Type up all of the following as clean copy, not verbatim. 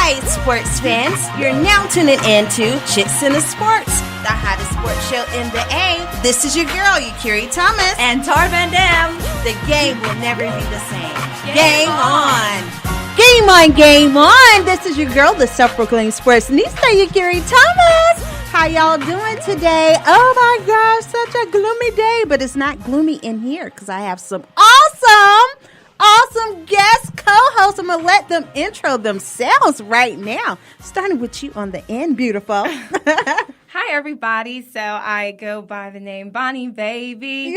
right, sports fans, you're now tuning in to Chicks in the Sports, the hottest sports show in the A. This is your girl, Yakiri Thomas. And Tar Van Dam. The game will never be the same. Game on. Game on, game on. This is your girl, the self-proclaimed sports Nista, Yakiri Thomas. How y'all doing today? Oh my gosh, such a gloomy day, but it's not gloomy in here because I have some awesome guest co-hosts. I'm going to let them intro themselves right now. Starting with you on the end, beautiful. Hi, everybody. So I go by the name Bonnie Baby.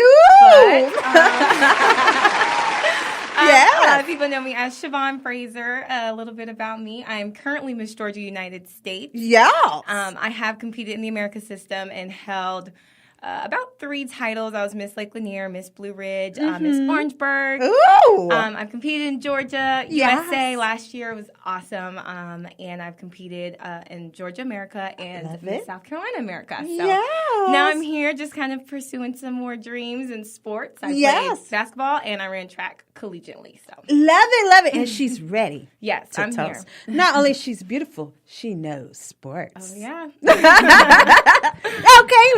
Yeah. A lot of people know me as Shiobhan Fraser. A little bit about me. I am currently Miss Georgia United States. Yeah. I have competed in the America system and held about 3 titles. I was Miss Lake Lanier, Miss Blue Ridge, Miss Orangeburg. Ooh. I've competed in Georgia, USA last year. It was awesome. And I've competed in Georgia America and South Carolina America. So now I'm here just kind of pursuing some more dreams in sports. I played basketball and I ran track collegiately. So Love it. And she's ready. Yes, I'm here. Not only she's beautiful, she knows sports. Oh, yeah. Okay,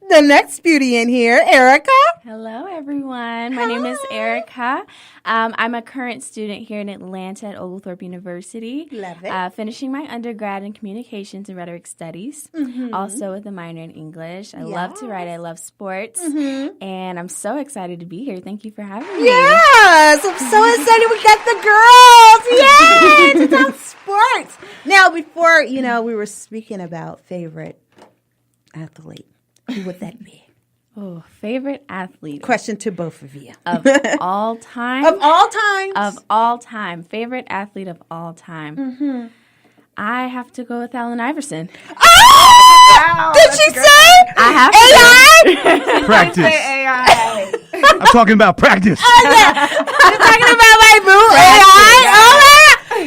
the next beauty in here, Errica. Hello, everyone. My name is Errica. I'm a current student here in Atlanta at Oglethorpe University. Love it. Finishing my undergrad in communications and rhetoric studies, also with a minor in English. I love to write. I love sports. And I'm so excited to be here. Thank you for having me. Yes, I'm so excited. We got the girls. Yay, to talk sports. Now, before, we were speaking about favorite athlete. Who would that be? Oh, favorite athlete. Question to both of you. Of all time? Of all times? Of all time. Favorite athlete of all time. I have to go with Allen Iverson. Oh! Wow, did she say? I have AI? Practice. AI. I'm talking about practice. You're talking about my boo AI? Oh,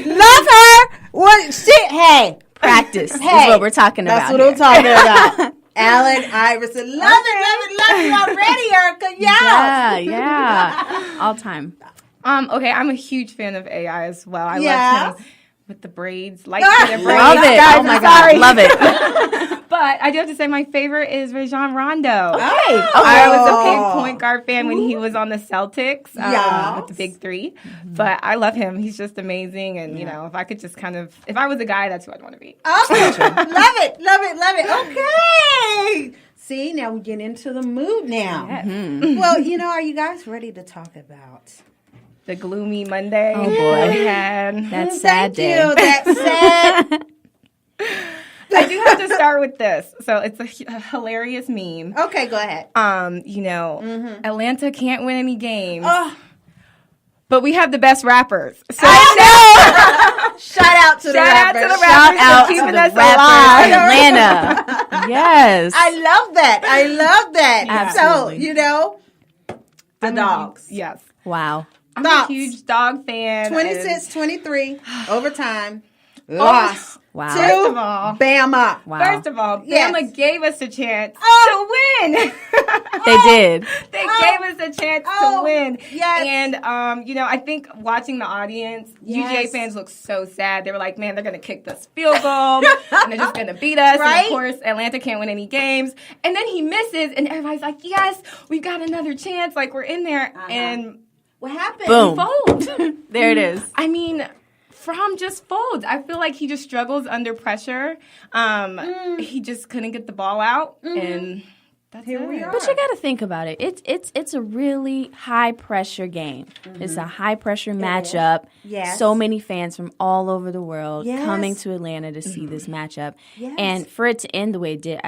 love her. Practice is what we're talking about. That's what I'm talking about. Allen Iverson. Love it already, Errica. Yeah. All time. Okay, I'm a huge fan of AI as well. I love him with the braids, braids. Love it. Guys, oh my God, love it. But I do have to say my favorite is Rajon Rondo. Okay. I was a big point guard fan when he was on the Celtics with the big 3. But I love him. He's just amazing. And, if I could just if I was a guy, that's who I'd want to be. Okay. Love it. Okay. See, now we get into the mood now. Yes. Well, are you guys ready to talk about The gloomy Monday. Oh, boy. We had. That's sad day. Thank you. That's sad. I do have to start with this. So it's a hilarious meme. Okay, go ahead. Atlanta can't win any games. Oh. But we have the best rappers. So I know. Shout out to the rappers. Shout out keeping to us the rappers in alive. Atlanta. Yes. I love that. Absolutely. So, the dogs. Yes. Wow. I'm Dogs. a huge dog fan. 26-23, overtime. Wow. First of all, Bama. Wow. First of all, Yes. Bama gave us a chance to win. They did. They gave us a chance to win. Yes. And, I think watching the audience, Yes. UGA fans look so sad. They were like, man, they're going to kick this field goal. And they're just going to beat us. Right? And, of course, Atlanta can't win any games. And then he misses, and everybody's like, yes, we've got another chance. Like, we're in there. And What happened? Boom. fold. There it is. I mean, Fromm just folds. I feel like he just struggles under pressure. He just couldn't get the ball out, and that's Here we are. But you got to think about it. It's a really high pressure game. It's a high pressure matchup. Yes. So many fans from all over the world Yes. coming to Atlanta to see this matchup. Yes. And for it to end the way it did,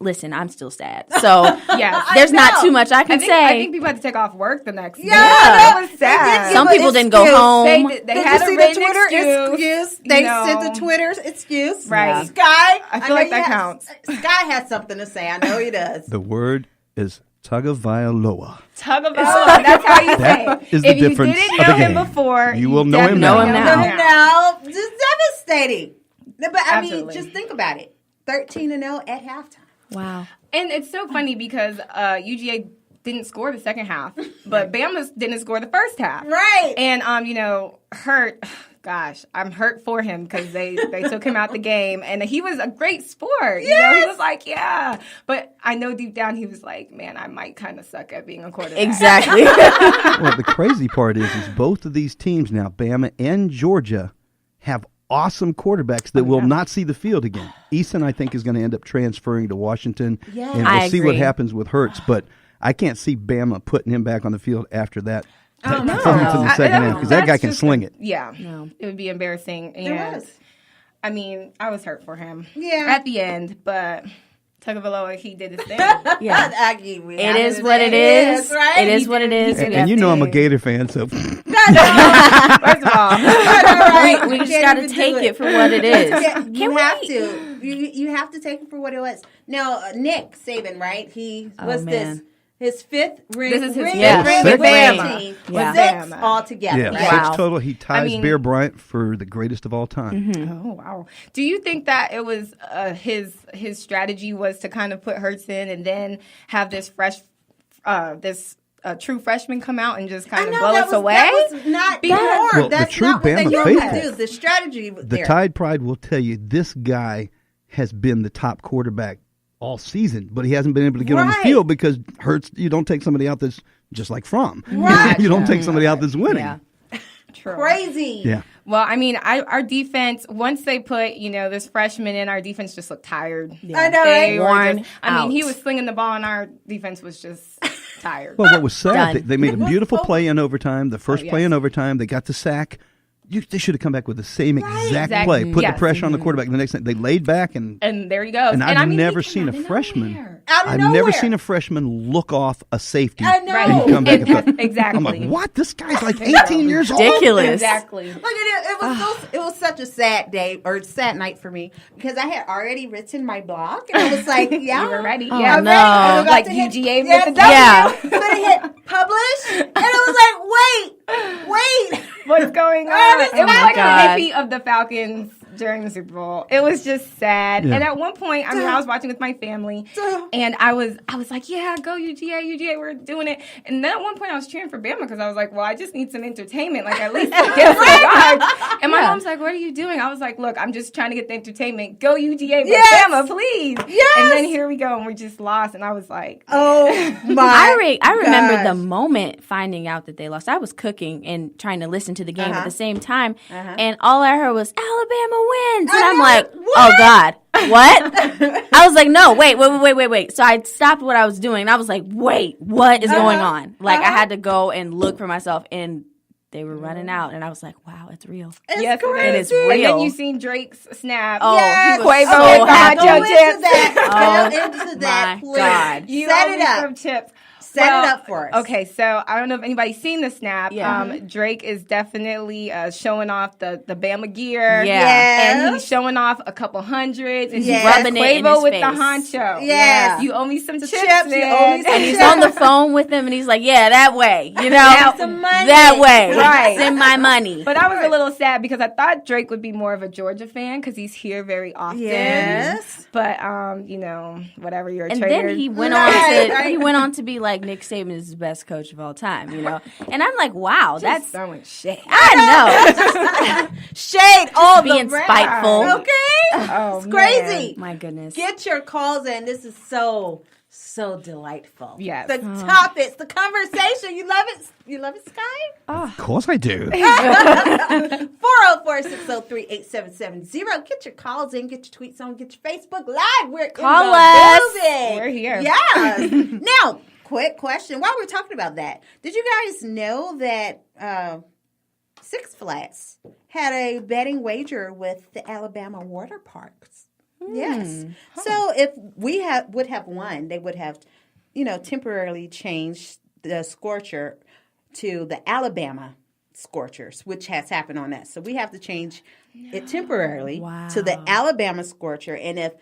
listen, I'm still sad. So Yes. there's not too much I can say. I think people had to take off work the next day. Yeah, It was sad. Some people didn't go home. They Did had you a see written the Twitter excuse. They sent the Twitter's excuse. Right. Sky. I feel like know that he counts. Sky has something to say. I know he does. The word is Tagovailoa. Tug of that's how you say That it. is the If you difference didn't of know the him game. before, You will know him definitely now. know him now. Now, just devastating. But I mean, Absolutely. just think about it. 13-0 at halftime. Wow. And it's so funny because UGA didn't score the second half, but Bama didn't score the first half. Right. And, Hurt, gosh, I'm hurt for him because they took him out the game, and he was a great sport. You know, he was like, yeah, but I know deep down he was like, man, I might kind of suck at being a quarterback. Exactly. Well, the crazy part is both of these teams now, Bama and Georgia, have awesome quarterbacks that will not see the field again. Eason, I think, is going to end up transferring to Washington, and we'll see what happens with Hurts. But I can't see Bama putting him back on the field after that. Performance in the second half, because that guy can sling it. Yeah, it would be embarrassing. And It was. I mean, I was hurt for him. Yeah. At the end, but Tagovailoa, he did his thing. Yeah. It It is what it is. Right? It is what it is. And you know I'm a Gator fan, so First of all, We just got to take it for what it is. Yeah, you have to. You have to take it for what it was. Now, Nick Saban, right? He was his fifth ring. This is his ring fifth ring with with Bama. team. Yeah. Six altogether. yeah, Right? 6 total. He ties mean- Bear Bryant for the greatest of all time. Oh wow! Do you think that it was his strategy was to kind of put Hurts in and then have this true freshman come out and just kind of blow us away? That was not before. Well, That's the true not what they Bama normally faithful. do. The strategy was The there. Tide Pride will tell you this guy has been the top quarterback all season, but he hasn't been able to get on the Right. field because Hurts. You don't take somebody out that's just like Fromm. Right. You don't take somebody out that's winning. Yeah. True. Crazy. Yeah. Well, I mean, our defense, once they put, this freshman in, our defense just looked tired. I know, They right? were Worn I mean, he out. was slinging the ball, and our defense was just tired. Well, what was sad, Done. they made a beautiful so- play in overtime. The first play yes. in overtime, they got the sack. They should have come back with the same exact Exact- play. Put the yes. pressure on the quarterback. The next thing, they laid back and And there he goes. And I've I mean, never he came seen out a of freshman. nowhere. Out of I've nowhere. never seen a freshman look off a safety. I know. And come back and throw. Exactly. I'm like, what? This guy's like 18 years old. Ridiculous. Exactly. Look at it. It was such a sad day or sad night for me because I had already written my blog and I was like, yeah, You were ready. Oh, Yeah. no. I'm about Like to hit- UGA with yes, the W. Yeah. I'm gonna hit publish, and I was like, wait. What's going on? Oh, It was my like God. a repeat of the Falcons during the Super Bowl. It was just sad. Yeah. And at one point, I mean, I was watching with my family, and I was like, yeah, go UGA, we're doing it. And then at one point, I was cheering for Bama because I was like, well, I just need some entertainment, like at least get some yards. And my mom's like, what are you doing? I was like, look, I'm just trying to get the entertainment. Go UGA with Yes. Bama, please. Yes. And then here we go, and we just lost. And I was like, Oh my! I remember gosh. the moment finding out that they lost. I was cooking and trying to listen to the game at the same time, and all I heard was Alabama wins, and I'm like, oh God, what? I was like, no, wait. So I stopped what I was doing, and I was like, wait, what is going on? Like I had to go and look for myself, and they were running out, and I was like, wow, it's real. It's yes, crazy. It is And then real. you seen Drake's snap. Oh, Yes. he was Quavo so with the happy. nacho Go into chips. that. Go into that, my please. God. You Set owe it me up. some chips. Set it up for us. Okay, so I don't know if anybody's seen the snap. Yeah. Drake is definitely showing off the Bama gear. Yeah. And he's showing off a couple hundreds. And Yes. he's Rubbing it in Quavo his with face. the honcho. Yes. You owe me some chips, chips, you man. owe me some And he's chips. on the phone with him, and he's like, yeah, that way, Some money. that way, Right. send my money. But I was a little sad because I thought Drake would be more of a Georgia fan because he's here very often. Yes. But whatever, you're a And traitor. then he went on to be like Nick Saban is the best coach of all time, And I'm like, wow, that's throwing shit. I know, Shade all being the spiteful. Okay. Oh, It's crazy. My goodness. Get your calls in. This is so delightful. Yes. The topics, the conversation. You love it? You love it, Sky? Of course I do. 404-603-8770. Get your calls in. Get your tweets on. Get your Facebook Live. We're Call in the us. building. We're here. Yes. Now, quick question. While we're talking about that, did you guys know that Six Flags had a betting wager with the Alabama water parks? Yes. So if we would have won, they would have, temporarily changed the Scorcher to the Alabama Scorchers, which has happened on that. So we have to change it temporarily to the Alabama Scorcher. And if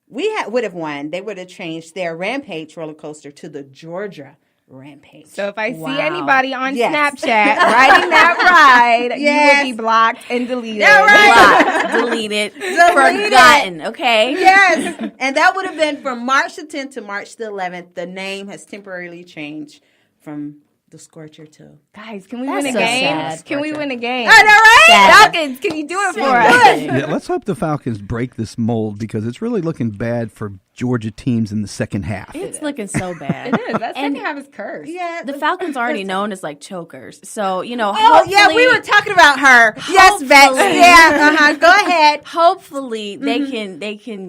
we would have won, they would have changed their Rampage roller coaster to the Georgia Rampage. So if I Wow. see anybody on Yes. Snapchat riding that ride, Yes. you will be blocked and deleted. Yeah, right. Blocked, deleted, forgotten. Okay. Yes. And that would have been from March the 10th to March the 11th. The name has temporarily changed from the scorcher too. Guys, can we win a game? Can we win a game? I know, right? Falcons, can you do it for us? Yeah, let's hope the Falcons break this mold because it's really looking bad for Georgia teams in the second half. It's looking so bad. It is. That second half is cursed. Yeah, The Falcons are already known as like chokers. So, we were talking about her. Yes, Bex. Yeah, go ahead. Hopefully they can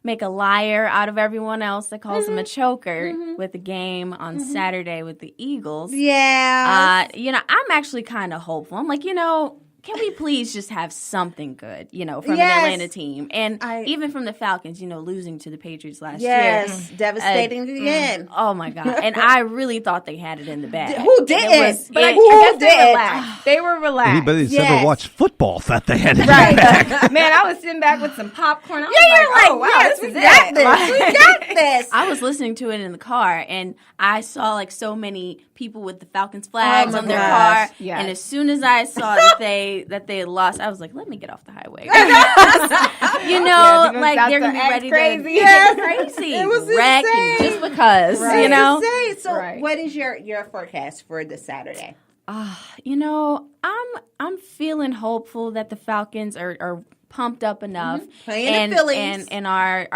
make a liar out of everyone else that calls them a choker with the game on Saturday with the Eagles. Yeah. I'm actually kind of hopeful. I'm like, can we please just have something good, from an Atlanta team? And even from the Falcons, losing to the Patriots last year. Yes, devastating again. Oh, my God. And I really thought they had it in the bag. Who didn't? They were relaxed. Anybody that's ever watched football thought they had it in the Right. bag. Man, I was sitting back with some popcorn. I was you're like, oh, wow, yes, this is we got it. this. We got this. I was listening to it in the car, and I saw like so many people with the Falcons flags on their car. Yes. And as soon as I saw that they had lost, I was like, let me get off the highway. They're gonna be ready crazy. to get crazy. It was wreck insane. and just because, Insane. So, Right. what is your forecast for this Saturday? I'm feeling hopeful that the Falcons are pumped up enough Playing the Phillies. and are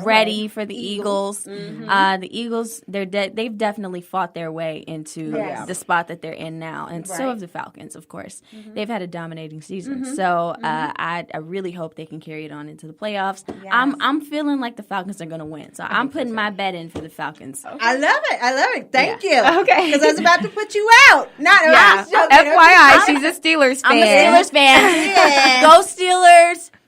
ready for the Eagles. The Eagles they've definitely fought their way into the spot that they're in now, and so have the Falcons. Of course, they've had a dominating season. So I really hope they can carry it on into the playoffs. Yes. I'm feeling like the Falcons are going to win, so I'm putting my bet in for the Falcons. Okay. I love it. Thank you. Okay. Because I was about to put you out. FYI, she's a Steelers fan. I'm a Steelers fan. Yeah. Go Steelers.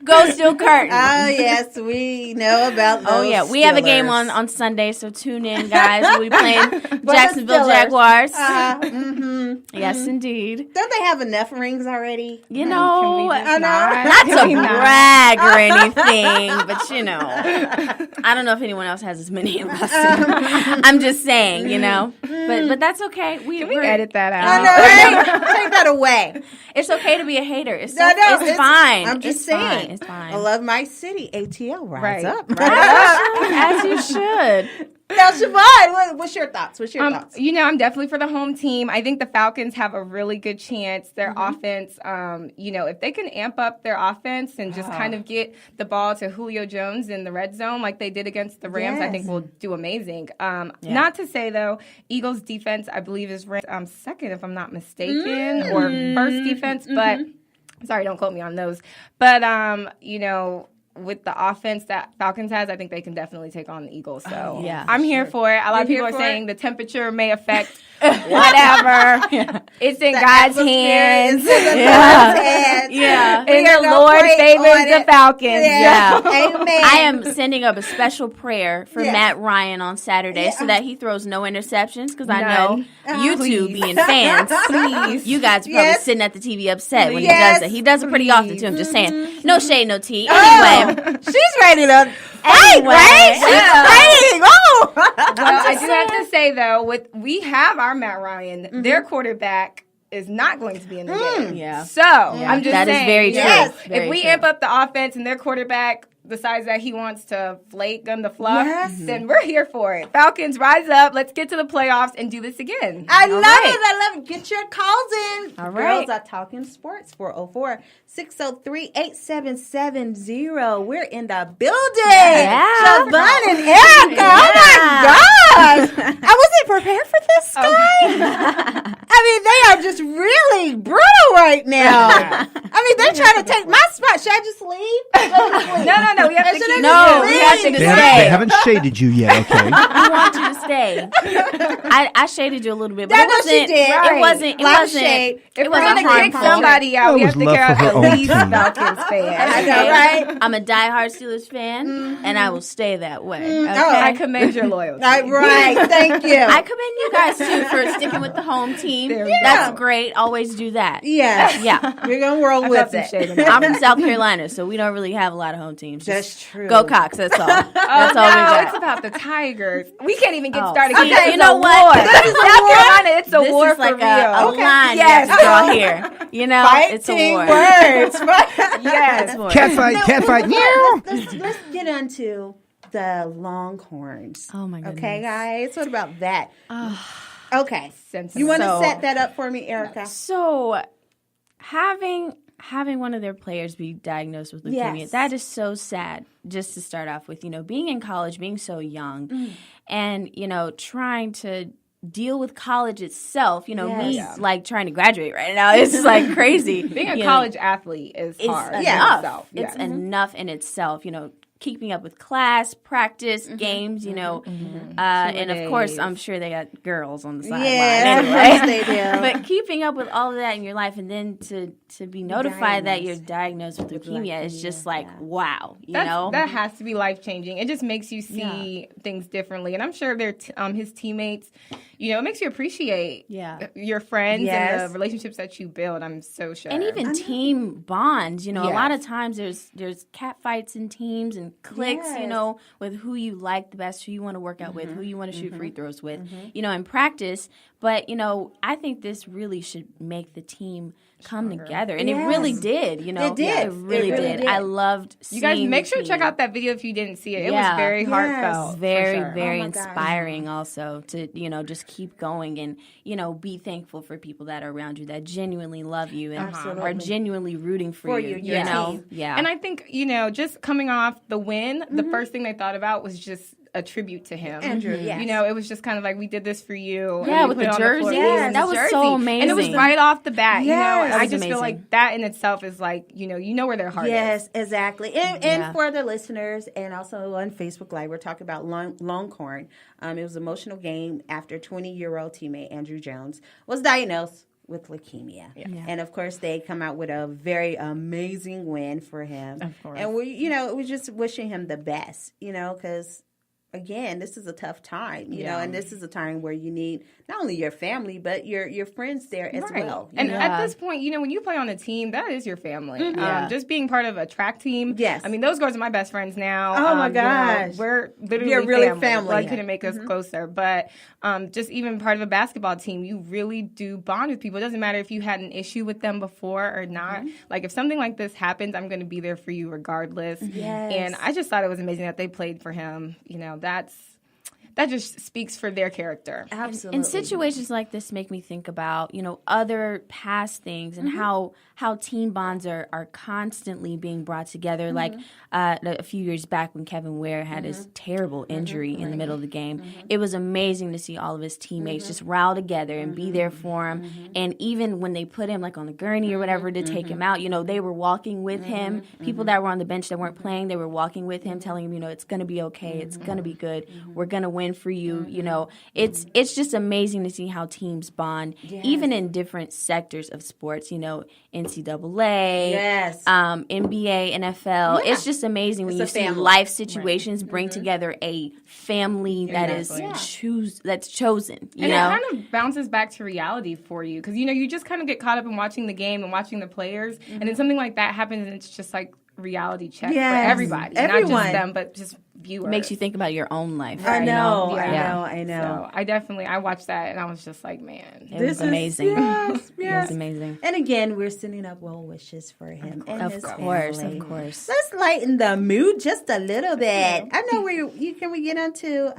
Go Steel Curtain. Oh, yes, we know about those. Oh, yeah. We have a game on Sunday, so tune in, guys. We'll be playing Jacksonville Steelers. Jaguars. Mm-hmm. Yes, indeed. Don't they have enough rings already? Not to brag or anything, but I don't know if anyone else has as many of us. I'm just saying, But that's okay. Can we edit that out? I know, right? Take that away. It's okay to be a hater. It's fine. I'm just saying. It's fine. I love my city. ATL, rise up. As you should. Now, Shiobhan, what's your thoughts? I'm definitely for the home team. I think the Falcons have a really good chance. Their offense, if they can amp up their offense and just kind of get the ball to Julio Jones in the red zone like they did against the Rams, I think we'll do amazing. Not to say, though, Eagles defense, I believe, is ranked second, if I'm not mistaken, or first defense. But, sorry, don't quote me on those. But, with the offense that Falcons has, I think they can definitely take on the Eagles. So I'm here for it. A lot of people are saying the temperature may affect whatever. It's in God's hands. Yeah. And the Lord favors the Falcons. Yeah. Amen. I am sending up a special prayer for Matt Ryan on Saturday so that he throws no interceptions because I know you two being fans, you guys are probably sitting at the TV upset when he does that. He does it pretty often too. I'm just saying. No shade, no tea. Anyway. She's ready to fight, right? She's fighting. Oh. Well, I do have to say, though, we have our Matt Ryan. Their quarterback is not going to be in the game. Yeah. So, I'm just saying. That is very true. Yes, very if we true. amp up the offense and their quarterback decides that he wants to flake gun the fluff, then we're here for it. Falcons, rise up. Let's get to the playoffs and do this again. I love it. Get your calls in. All right. Girls are talking sports. 404-603-8770. We're in the building. Yeah. Shiobhan and Errica. Oh, my gosh. I wasn't prepared for this time. They are just really brutal right now. They're trying to take my spot. Should I just leave? No. We have to keep we have to They stay. haven't shaded you yet, okay? We want you to stay. I shaded you a little bit, but I it know she wasn't. did. It wasn't. It Lot of wasn't. shade. If It we're wasn't going to kick harmful. somebody out, we have to Always care love for of her at own least team. Falcons fans. I know, right? I'm a diehard Steelers fan, and I will stay that way. Okay? I commend your loyalty. Right. Thank you. I commend you guys too for sticking with the home team. That's great. Always do that. Yes. Yeah. We're going to roll with it. I'm from South Carolina, so we don't really have a lot of home teams. That's true. Go Cox. That's all. That's all we got. It's about the Tigers. We can't even get Oh, started. see, It's you a know what? war. This is a South war. Carolina, it's a This war is like for a real. line Yes. you have to draw here. You know, it's a Fighting war. words. Yes. It's a war. Catfight. Meow. Let's get into the Longhorns. Oh my goodness. Okay, guys. What about that? Okay. You want to set that up for me, Errica? So having one of their players be diagnosed with leukemia, that is so sad, just to start off with. Being in college, being so young, and, trying to deal with college itself. Me like trying to graduate right now. It's like crazy. Being a college athlete is hard. It's enough in itself. Keeping up with class, practice, games, and of course, I'm sure they got girls on the sideline. Yeah, they do. But keeping up with all of that in your life, and then to be notified that you're diagnosed with leukemia is just like, wow, that has to be life changing. It just makes you see things differently, and I'm sure his teammates. It makes you appreciate your friends and the relationships that you build. I'm so sure, and even team bonds. A lot of times there's cat fights in teams and cliques, with who you like the best, who you want to work out with, who you want to shoot free throws with, in practice. But, I think this really should make the team come together. And it really did, It did. It really did. I loved seeing you guys make sure to check out that video if you didn't see it. It was very heartfelt. Very inspiring also to, just keep going and, be thankful for people that are around you that genuinely love you and are genuinely rooting for you. You know? Yeah. And I think, just coming off the win, the first thing they thought about was just a tribute to him. Andrew, yes. It was just kind of like, we did this for you. Yeah, with the jersey. That was so amazing. And it was right off the bat. Yes. I just feel like that in itself is like, you know where their heart is. Yes, exactly. And for the listeners, and also on Facebook Live, we're talking about Longhorn. It was an emotional game after 20-year-old teammate Andrew Jones was diagnosed with leukemia. Yeah. And of course they come out with a very amazing win for him. Of course. And we're just wishing him the best, because again, this is a tough time, and this is a time where you need not only your family, but your friends there as well. And at this point, when you play on a team, that is your family. Just being part of a track team. Yes. I mean, those girls are my best friends now. Oh, my gosh. We're literally really family. Blood couldn't make us closer. But just even part of a basketball team, you really do bond with people. It doesn't matter if you had an issue with them before or not. Like, if something like this happens, I'm going to be there for you regardless. Yes. And I just thought it was amazing that they played for him. That just speaks for their character. Absolutely. And situations like this make me think about, other past things and how team bonds are constantly being brought together. Like a few years back when Kevin Ware had his terrible injury in the middle of the game. It was amazing to see all of his teammates just rally together and be there for him. And even when they put him like on the gurney or whatever to take him out, they were walking with him. People that were on the bench that weren't playing, they were walking with him, telling him, it's going to be okay. It's going to be good. We're going to win for you. It's just amazing to see how teams bond, even in different sectors of sports. NCAA, NBA, NFL. It's just amazing when you see life situations bring together a family that is that's chosen. And it kind of bounces back to reality for you because you just kind of get caught up in watching the game and watching the players, and then something like that happens, and it's just like reality check for everybody, not just them, but just viewers. Makes you think about your own life. I know. So I watched that and I was just like, man, it was amazing. It was amazing. And again, we're sending up well wishes for him and his family. Of course. Let's lighten the mood just a little bit. I know where can we get into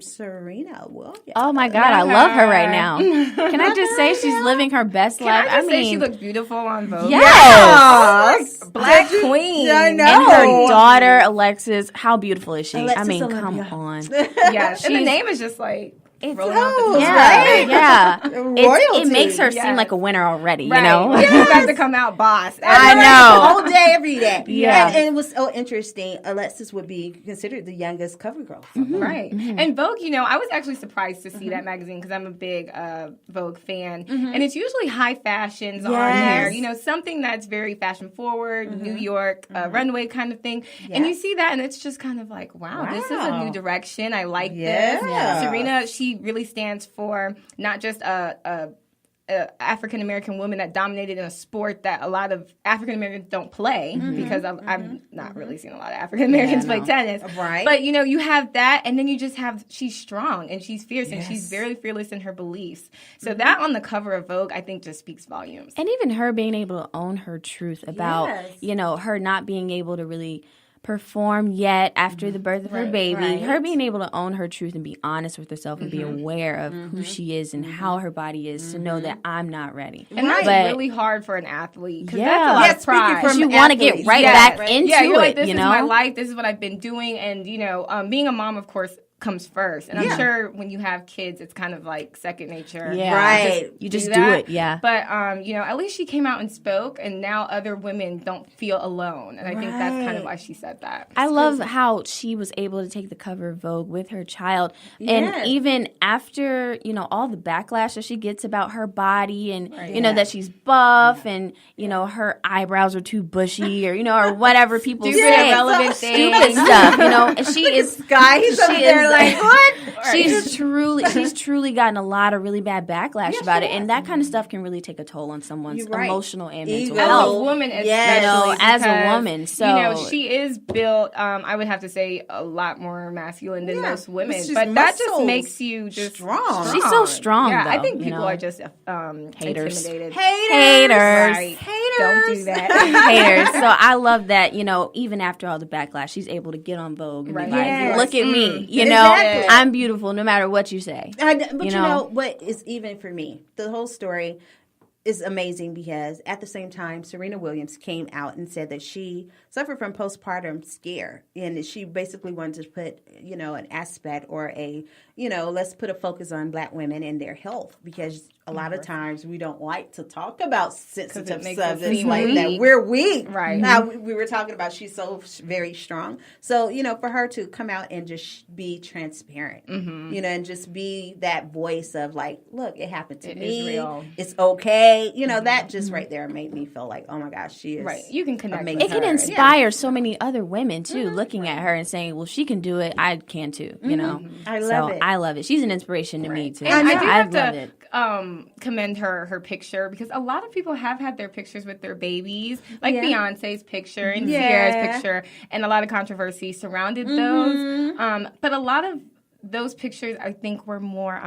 Serena Williams? Oh my God, I love her right now. Can I just say she's living her best life? I mean, she looks beautiful on Vogue. Yes. Black queen. I know. And her daughter Alexis, how beautiful is she? Alexis I mean, Olympia. come on. Yeah, and the name is just like rolling off the tongue. Right? Yeah. Royalty. It makes her seem like a winner already, right. you know? She's about to come out boss. I know. All day, every day. Yeah. And it was so interesting. Alexis would be considered the youngest cover girl. Right. And Vogue, I was actually surprised to see that magazine because I'm a big Vogue fan. And it's usually high fashions on there. Something that's very fashion forward, New York, runway kind of thing. Yes. And you see that and it's just kind of like, wow, this is a new direction. I like this. Serena, she really stands for not just a African American woman that dominated in a sport that a lot of African Americans don't play because I've not really seen a lot of African Americans play tennis. Right. But you have that, and then you just have she's strong and she's fierce and she's very fearless in her beliefs. So that on the cover of Vogue, I think, just speaks volumes. And even her being able to own her truth about her not being able to really perform yet after the birth of her baby. Right. Her being able to own her truth and be honest with herself and be aware of who she is and how her body is to know that I'm not ready. And that's really hard for an athlete. Because that's a lot of pride. Because you want to get back into you're like, it, this you is know? my life. This is what I've been doing. And, being a mom, of course, comes first. And I'm sure when you have kids, it's kind of like second nature. Yeah. Right. You just do it, yeah. But, at least she came out and spoke, and now other women don't feel alone. And I think that's kind of why she said that. I love how she was able to take the cover of Vogue with her child. And even after, all the backlash that she gets about her body and, that she's buff and, her eyebrows are too bushy or whatever people say. Irrelevant Stupid stuff, and she is... He's over there like, what? She's truly gotten a lot of really bad backlash about it. And that kind of stuff can really take a toll on someone's emotional and mental health. As a woman, especially. As a woman. So, she is built, I would have to say, a lot more masculine than most women. But that just makes you just strong. She's so strong, Yeah, though, I think people are just haters. intimidated. Haters. Right. Haters. Don't do that. Haters. So I love that, even after all the backlash, she's able to get on Vogue and be like, look at me, Exactly. I'm beautiful no matter what you say. But you know what is even for me, the whole story is amazing because at the same time, Serena Williams came out and said that she suffered from postpartum scare, and she basically wanted to put, an aspect or let's put a focus on Black women and their health, because a lot of times we don't like to talk about sensitive subjects like that. We're weak. Right. Now, we were talking about she's so very strong. So, for her to come out and just be transparent, and just be that voice of like, look, it happened to me. Is real. It's okay. That just right there made me feel like, oh my gosh, she is. Right. You can connect with It can inspire so many other women too, looking at her and saying, well, she can do it, I can too, I love it. I love it. She's an inspiration to me too. And I do have love to it. commend her picture, because a lot of people have had their pictures with their babies, like Beyonce's picture and Sierra's picture, and a lot of controversy surrounded those. But a lot of those pictures, I think, were more...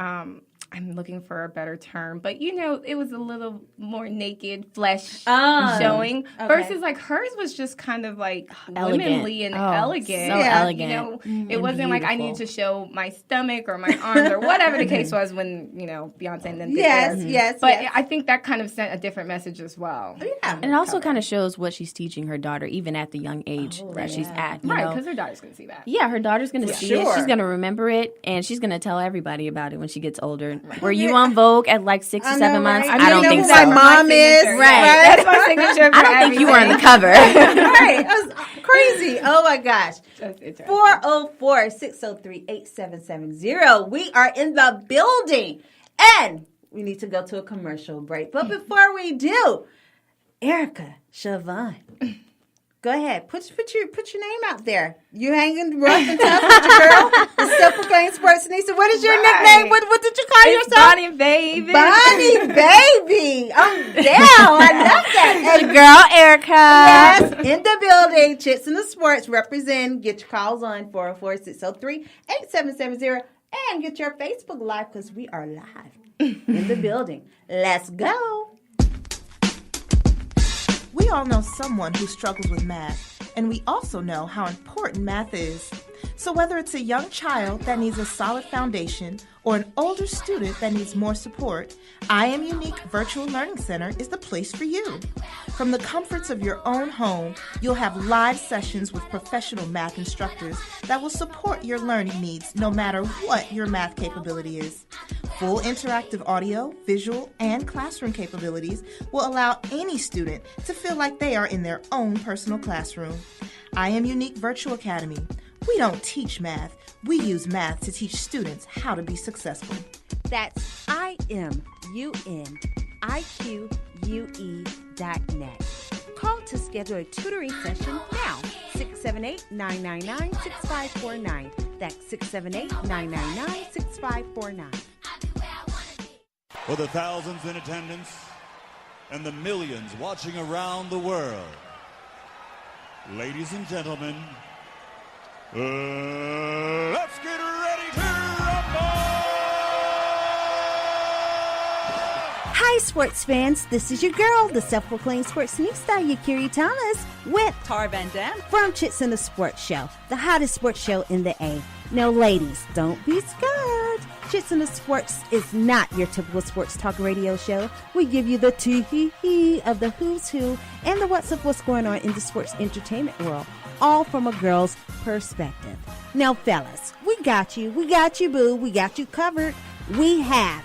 I'm looking for a better term, but it was a little more naked flesh showing versus like hers was just kind of like womanly and elegant. So elegant. It wasn't like I needed to show my stomach or my arms or whatever the case was when, Beyonce and them did theirs. Yes. But I think that kind of sent a different message as well. Yeah. And it also kind of shows what she's teaching her daughter, even at the young age that she's at. Right, because her daughter's going to see that. Yeah, her daughter's going to see it. She's going to remember it, and she's going to tell everybody about it when she gets older. Right. Were you on Vogue at like 6 or 7 months? I don't think so. My mom is. Right. That's my signature. I don't think you were on the cover. Right. That was crazy. Oh my gosh. 404-603-8770. We are in the building. And we need to go to a commercial break. But before we do, Errica, Shiobhan, go ahead. Put your name out there. You hanging rough and tough with your girl, the Simple Game Sports Nisa. What is your nickname? What did you call yourself? Bonnie Baby. Bonnie Baby. I'm down. I love that. The girl, Errica. Yes, in the building. Chits in the Sports represent. Get your calls on 404-603-8770 and get your Facebook Live because we are live in the building. Let's go. We all know someone who struggles with math, and we also know how important math is. So whether it's a young child that needs a solid foundation or an older student that needs more support, I Am Unique Virtual Learning Center is the place for you. From the comforts of your own home, you'll have live sessions with professional math instructors that will support your learning needs no matter what your math capability is. Full interactive audio, visual, and classroom capabilities will allow any student to feel like they are in their own personal classroom. I Am Unique Virtual Academy. We don't teach math. We use math to teach students how to be successful. That's IMUNIQUE.net. Call to schedule a tutoring session now. 678-999-6549. That's 678-999-6549. For the thousands in attendance and the millions watching around the world, ladies and gentlemen, let's get ready to rumble! Hi, sports fans. This is your girl, the self-proclaimed sportsnista, Yakiri Thomas, with Tar Van Dam from Chits in the Sports Show, the hottest sports show in the A. Now, ladies, don't be scared. Chits in the Sports is not your typical sports talk radio show. We give you the tee-hee-hee of the who's who and the what's going on in the sports entertainment world, all from a girl's perspective. Now, fellas, we got you, boo. We got you covered. We have.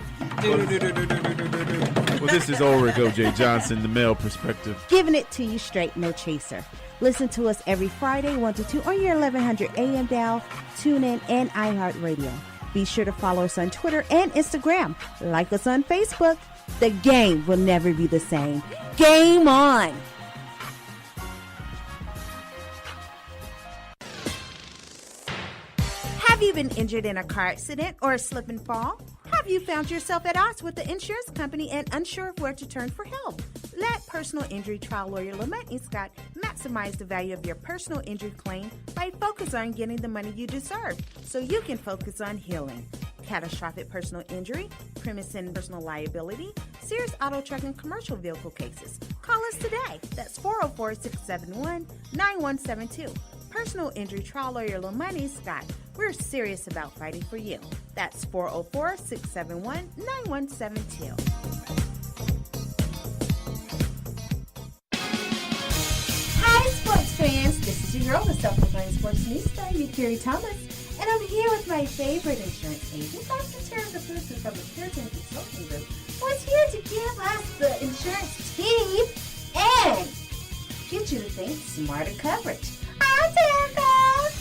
Well, this is Ulrich O.J. Johnson, the male perspective. Giving it to you straight, no chaser. Listen to us every Friday, 1 to 2 on your 1100 AM dial, TuneIn, and iHeartRadio. Be sure to follow us on Twitter and Instagram. Like us on Facebook. The game will never be the same. Game on! Have you been injured in a car accident or a slip and fall? Have you found yourself at odds with the insurance company and unsure of where to turn for help? Let personal injury trial lawyer Lamont Scott maximize the value of your personal injury claim by focusing on getting the money you deserve so you can focus on healing. Catastrophic personal injury, premise and personal liability, serious auto, truck, and commercial vehicle cases. Call us today. That's 404-671-9172. Personal injury trial lawyer Lamont Scott. We're serious about fighting for you. That's 404-671-9172. Hi, sports fans. This is your girl, the self-proclaimed sportsnista, Yakiri Thomas, and I'm here with my favorite insurance agent, Dr. Errica Blount from the Pearson Consulting Group, who is here to give us the insurance tea and get you to think smarter coverage. Hi, Errica.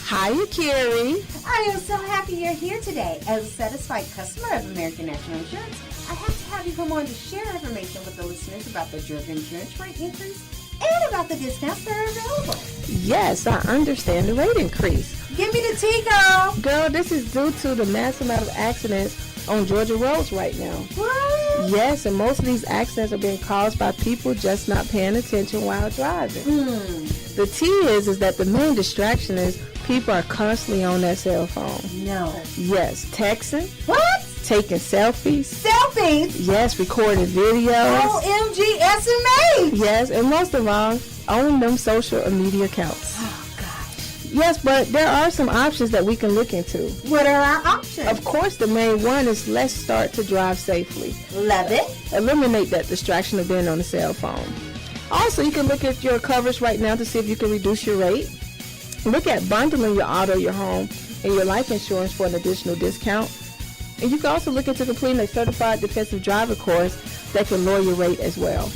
Hi, Yakiri. I am so happy you're here today. As a satisfied customer of American National Insurance, I have to have you come on to share information with the listeners about the Georgia insurance rate increase and about the discounts that are available. Yes, I understand the rate increase. Give me the tea, girl. Girl, this is due to the mass amount of accidents on Georgia roads right now. What? Yes, and most of these accidents are being caused by people just not paying attention while driving. The tea is that the main distraction is people are constantly on their cell phone. No. Yes, texting. What? Taking selfies. Selfies? Yes, recording videos. OMG SMA. Yes, and most of all, own them social media accounts. Oh, gosh. Yes, but there are some options that we can look into. What are our options? Of course, the main one is let's start to drive safely. Love it. Eliminate that distraction of being on the cell phone. Also, you can look at your coverage right now to see if you can reduce your rate. Look at bundling your auto, your home, and your life insurance for an additional discount. And you can also look into completing a certified defensive driver course that can lower your rate as well.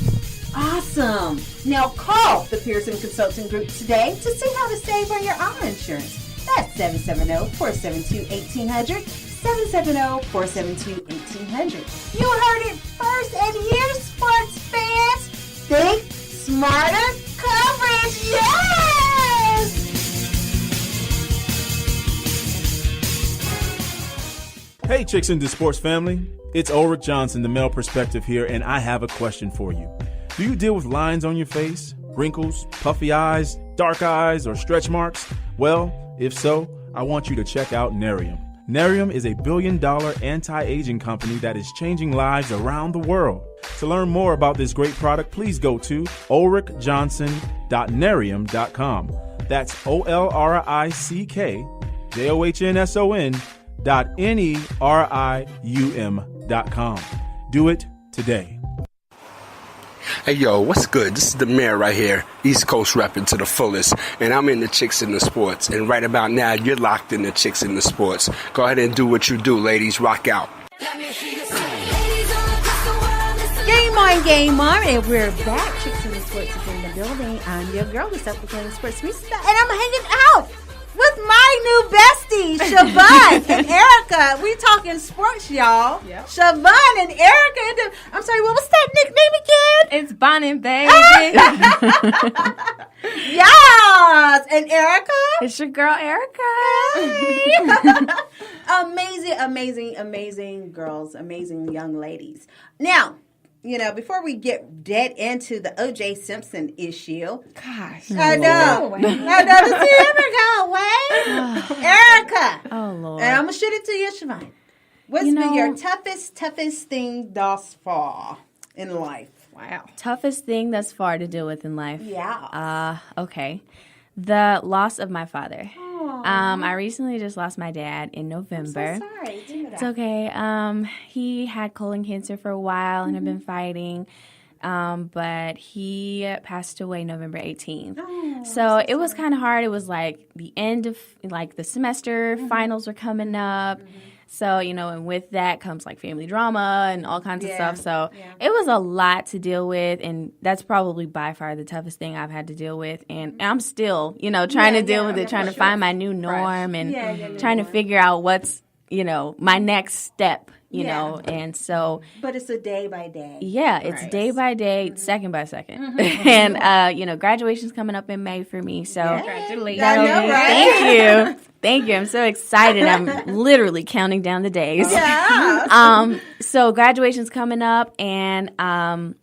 Awesome. Now call the Pearson Consulting Group today to see how to save on your auto insurance. That's 770-472-1800, 770-472-1800. You heard it first, and here, sports fans, think smarter coverage. Yes! Hey, Chicks into Sports family. It's Ulrich Johnson, the male perspective here, and I have a question for you. Do you deal with lines on your face, wrinkles, puffy eyes, dark eyes, or stretch marks? Well, if so, I want you to check out Nerium. Nerium is a billion-dollar anti-aging company that is changing lives around the world. To learn more about this great product, please go to ulrichjohnson.nerium.com. That's ulrichjohnson.nerium.com. Do it today. Hey yo, what's good? This is the mayor right here, East Coast repping to the fullest, and I'm in the Chicks in the Sports, and right about now, you're locked in the Chicks in the Sports. Go ahead and do what you do, ladies. Rock out. Game on, and we're back. Chicks in the Sports is in the building. I'm your girl, the self-proclaimed sportsnista, and I'm hanging out with my new bestie, Shiobhan and Errica. We talking sports, y'all. Yep. Shiobhan and Errica. I'm sorry, what was that nickname again? It's Bonnie, baby. Yes. And Errica? It's your girl, Errica. Amazing girls, amazing young ladies. Now, you know, before we get dead into the O.J. Simpson issue. Gosh. I know. Does he ever go away? Errica. Oh, Lord. And I'm going to shoot it to you, Shiobhan. What's been your toughest thing thus far? in life? Wow. Toughest thing thus far to deal with in life. Yeah. Okay. The loss of my father. I recently just lost my dad in November. I'm so sorry. It's okay. He had colon cancer for a while and had been fighting. But he passed away November 18th. So it was kind of hard. It was like the end of like the semester, finals were coming up. So, and with that comes like family drama and all kinds of stuff. So it was a lot to deal with. And that's probably by far the toughest thing I've had to deal with. And I'm still, trying to deal with it, trying to find my new norm and trying to figure out what's, my next step. And so. But it's a day by day. Yeah, it's day by day, second by second. And, graduation's coming up in May for me. So, Congratulations. Thank you. I'm so excited. I'm literally counting down the days. Yeah. So, graduation's coming up, and I'm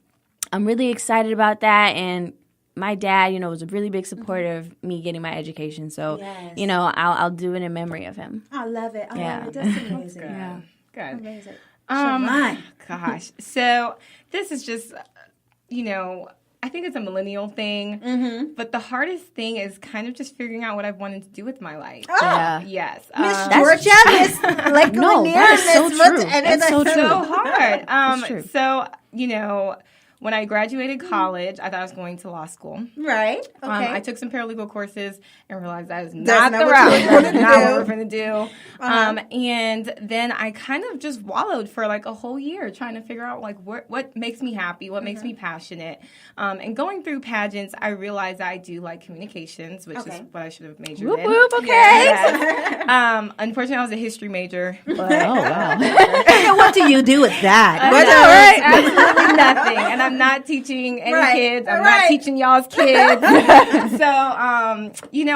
really excited about that. And my dad, was a really big supporter of me getting my education. So, I'll do it in memory of him. I love it. That's amazing. Yeah. Good. Amazing. Gosh. So this is just, I think it's a millennial thing. But the hardest thing is kind of just figuring out what I've wanted to do with my life. Yes. Miss Georgia, Miss like no, that's so true. That's so true. So hard. That's true. So, when I graduated college, I thought I was going to law school. Right. Okay. I took some paralegal courses and realized that is not the route. That's not what we're going to do. And then I kind of just wallowed for like a whole year trying to figure out like what makes me happy, what makes me passionate. And going through pageants, I realized that I do like communications, which is what I should have majored in. Whoop, okay. Yes. Unfortunately, I was a history major. But wow. What do you do with that? Absolutely nothing. And I'm not teaching any kids. I'm not teaching y'all's kids. So,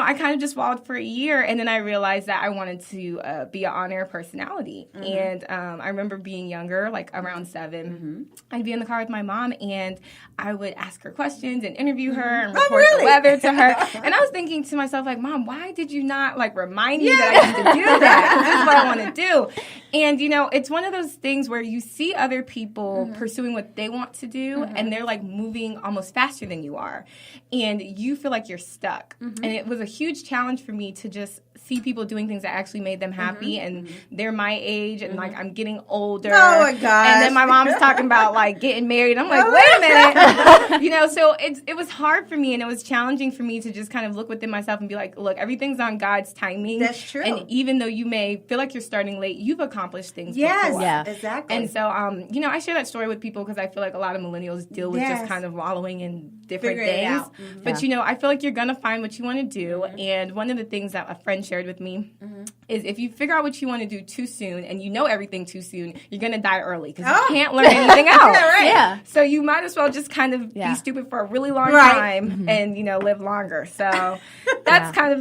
I kind of just wallowed for a year, and then I realized that I wanted to be an on-air personality. And I remember being younger, like around 7, I'd be in the car with my mom, and I would ask her questions and interview her and report the weather to her. And I was thinking to myself, like, Mom, why did you not, like, remind me that I used to do that? This is what I want to do. And, it's one of those things where you see other people pursuing what they want to do, and they're, like, moving almost faster than you are. And you feel like you're stuck. And it was a huge challenge for me to just see people doing things that actually made them happy, and they're my age, and, like, I'm getting older. Oh, my gosh. And then my mom's talking about, like, getting married. I'm like, wait a minute. So it was hard for me, and it was challenging for me to just kind of look within myself and be like, look, everything's on God's timing. That's true. And even though you may feel like you're starting late, you've accomplished things before. Yeah. Exactly. And so, I share that story with people because I feel like a lot of millennials deal with just kind of wallowing in different things. But, I feel like you're going to find what you want to do. And one of the things that a friend shared with me is if you figure out what you want to do too soon and you know everything too soon, you're going to die early because you can't learn anything else. Yeah. So you might as well just kind of be stupid for a really long time and, live longer. So that's kind of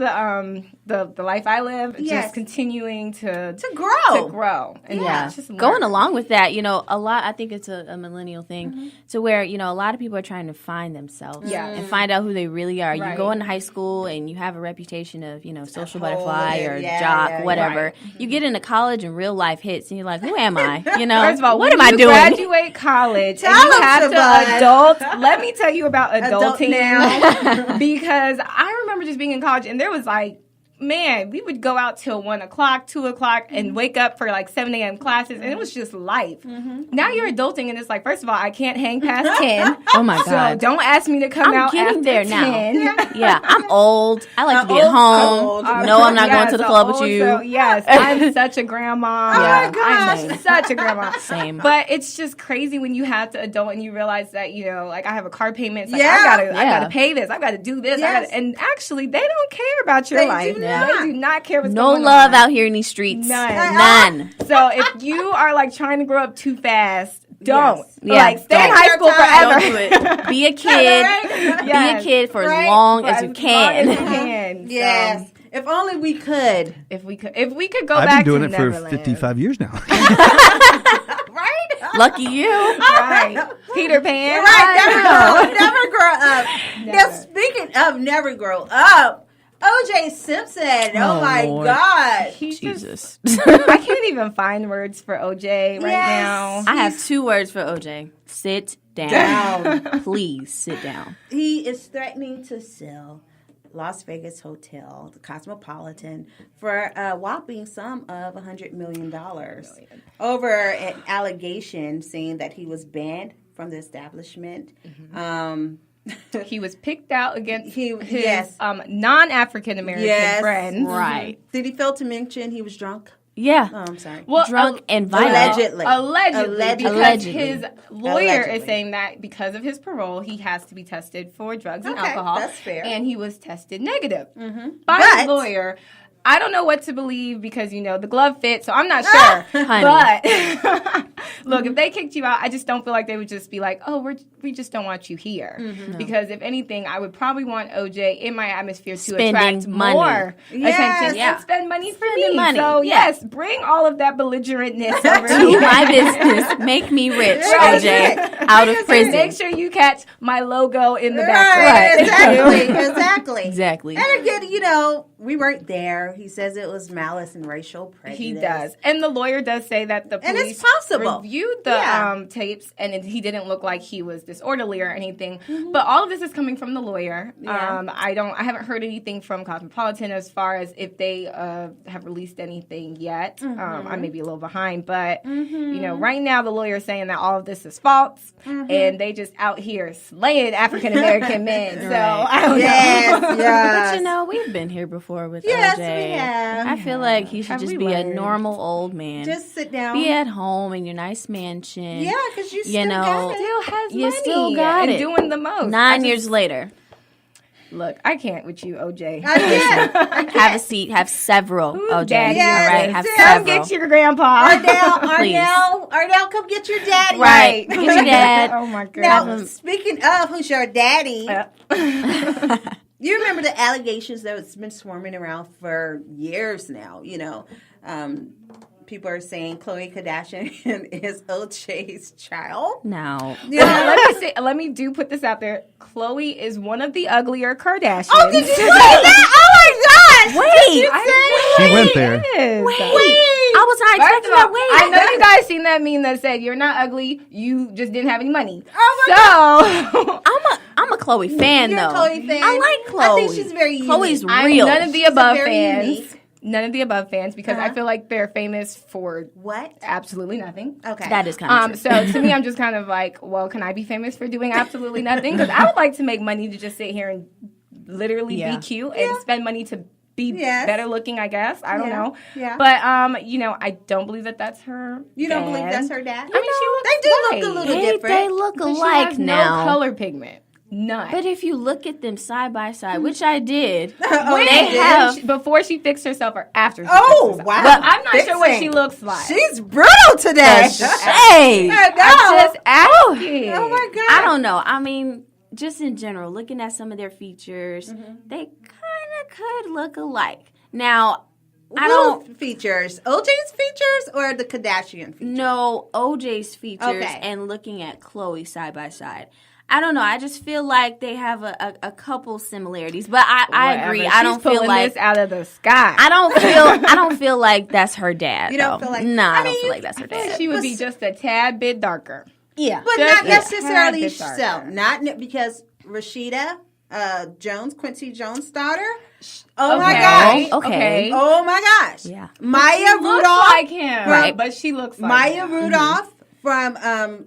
the life I live, just continuing to grow. And just learn. Going along with that, a lot, I think it's a millennial thing to where, a lot of people are trying to find themselves and find out who they really are. You go into high school and you have a reputation of, social butterfly or jock, whatever. You get into college and real life hits and you're like, who am I? First of all, what am I doing? Graduate college and you have to adult. Let me tell you about adulting now. Because I remember just being in college and there was like, man, we would go out till 1 o'clock, 2 o'clock, and wake up for like 7 a.m. classes, and it was just life. Now you're adulting, and it's like, first of all, I can't hang past 10. Oh my God! So don't ask me to come out after there 10. Now. Yeah, I'm old. I like to be at home. No, I'm not going to the club with you. So, yes, I'm such a grandma. Oh my gosh, I'm such a grandma. Same. But it's just crazy when you have to adult and you realize that like I have a car payment. It's like I gotta pay this. I gotta do this. And actually, they don't care about your life. They do not care what's going on. No love out here in these streets. None. So if you are like trying to grow up too fast, don't. Like stay in high school forever. Don't do it. Be a kid. Be a kid for as long as you can. Yes. If only we could. If we could go I've back been to doing it for Neverland. 55 years now. Right? Lucky you. Right. Peter Pan. Right. Never grow up. Now, speaking of never grow up, O.J. Simpson. Oh my Lord. God. Jesus. I can't even find words for OJ right now. I have 2 words for OJ. Sit down. Please sit down. He is threatening to sell Las Vegas Hotel, the Cosmopolitan, for a whopping sum of $100 million over an allegation saying that he was banned from the establishment. He was picked out against his non-African American friends. Right. Did he fail to mention he was drunk? Yeah. Oh, I'm sorry. Well, drunk and violent. Allegedly. Because Allegedly. his lawyer is saying that because of his parole, he has to be tested for drugs and alcohol. That's fair. And he was tested negative by his lawyer. I don't know what to believe because, the glove fits, so I'm not sure. But, look, if they kicked you out, I just don't feel like they would just be like, oh, we just don't want you here. Because if anything, I would probably want OJ in my atmosphere to attract more attention and spend money for me. Money. So, yes, bring all of that belligerentness over To here. my business. Make me rich, OJ. Out of prison. Make sure you catch my logo in the background. Right. Exactly. And again, we weren't there. He says it was malice and racial prejudice. He does. And the lawyer does say that the And police it's possible. reviewed the tapes and he didn't look like he was disorderly or anything. But all of this is coming from the lawyer. Yeah. I haven't heard anything from Cosmopolitan as far as if they have released anything yet. I may be a little behind. But, right now the lawyer is saying that all of this is false. And they just out here slaying African-American men. So, I don't know. Yes. But, we've been here before with Yes, OJ. we have. I feel like he should Have just we be a learned? normal old man. Just sit down. Be at home in your nice mansion. Yeah, because you still got it. Still has You money still got and it. doing the most. 9 years later. Look, I can't with you, OJ. I can't. Have a seat. Have several, OJ. daddy? Yes, All right, have yes. Come several. get your grandpa. Ardell, come get your daddy. Right. Get your dad. Oh my god. Now, speaking of who's your daddy, you remember the allegations that's been swarming around for years now, people are saying Khloe Kardashian is OJ's child. No. Let me put this out there. Khloe is one of the uglier Kardashians. Oh, did you say that? Oh my gosh! Wait. She went there. I was not expecting that. Wait. I know you guys seen that meme that said you're not ugly, you just didn't have any money. I'm a Khloe fan, You're though. a Khloe fan? I like Khloe. I think she's very unique. Khloe's I'm real. none of the She's above very fans. unique. None of the above fans because I feel like they're famous for What? absolutely nothing. Okay. That is kind of true. So to me, I'm just kind of like, well, can I be famous for doing absolutely nothing? Because I would like to make money to just sit here and literally be cute and spend money to be better looking, I guess. I don't know. Yeah. But, I don't believe that that's her You don't believe that's her dad? I mean, They do white. look a little They different. look But she alike has now. no color pigment. None. But if you look at them side by side, which I did, When they have. before she fixed herself or after she Oh, fixed herself. wow. But I'm not sure what Fixing. she looks like. She's brutal today. Hey, I'm just asking. Oh my god. I don't know. I mean, just in general, looking at some of their features, they kind of could look alike. Now, I don't features. OJ's features or the Kardashian features? know OJ's features Okay. and looking at Khloe side by side. I don't know. I just feel like they have a couple similarities, but I agree. Whatever. I don't She's feel pulling like this out of the sky. I don't feel like that's her dad. You don't though. feel like- No, I I don't mean, feel like that's her dad. She would be just a tad bit darker. Yeah, But Just not necessarily a tad bit so. darker. Not because Rashida Jones, Quincy Jones' daughter. Oh my Okay. gosh. Okay. Oh my gosh. Yeah. Maya She looks Rudolph. like him, Right. but she looks like Maya him. Rudolph from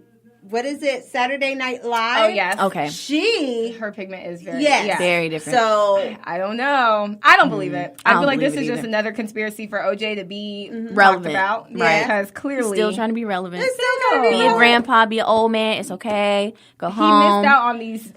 what is it? Saturday Night Live. Oh yes. Okay. She. Her pigment is very Very different. So I don't know. I don't believe it. I don't feel like this believe is it just either. another conspiracy for OJ to be Relevant. talked about, Right. Because clearly Still trying to be relevant. it's still gonna Be be a relevant. grandpa, be an old man. It's okay. Go he home. missed out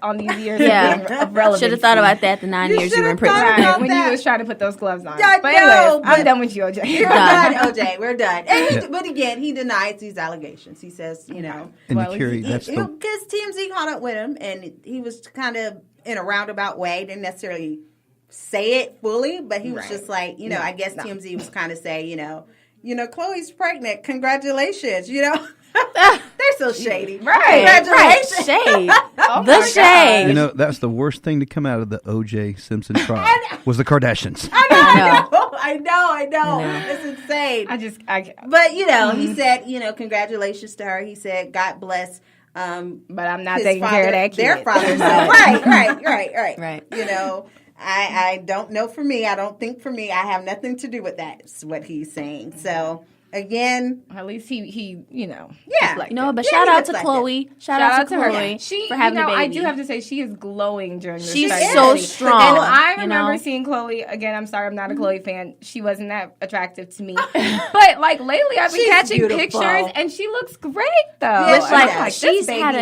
on these years Yeah. of relevance. Should have thought about that the 9 You years you were in should've thought prison. about when that. you was trying to put those gloves on. I But know, anyways, I'm but- done with you, OJ. We're Done. done, OJ. We're done. And but again, he denies these allegations. He says, And Well, Yakiri, that's the because TMZ caught up with him, and he was kind of in a roundabout way. Didn't necessarily say it fully, but he was just like, I guess TMZ was kind of saying, Chloe's pregnant. Congratulations. They're so shady. Right. Congratulations. Shade. Oh The my shade. that's the worst thing to come out of the O.J. Simpson trial was the Kardashians. I know. It's insane. I But, he said, congratulations to her. He said, God bless But I'm not taking care of that kid. Their father. Right. You know, I don't know for me. I don't think for me. I have nothing to do with that. Is what he's saying. So. Again, at least he you know, but shout out to Chloe. Shout out to Chloe for having a baby. I do have to say she is glowing during this. She's so strong. And I remember seeing Chloe again. I'm sorry, I'm not a Chloe fan. She wasn't that attractive to me, but like lately I've been catching pictures and she looks great though. Which like she's had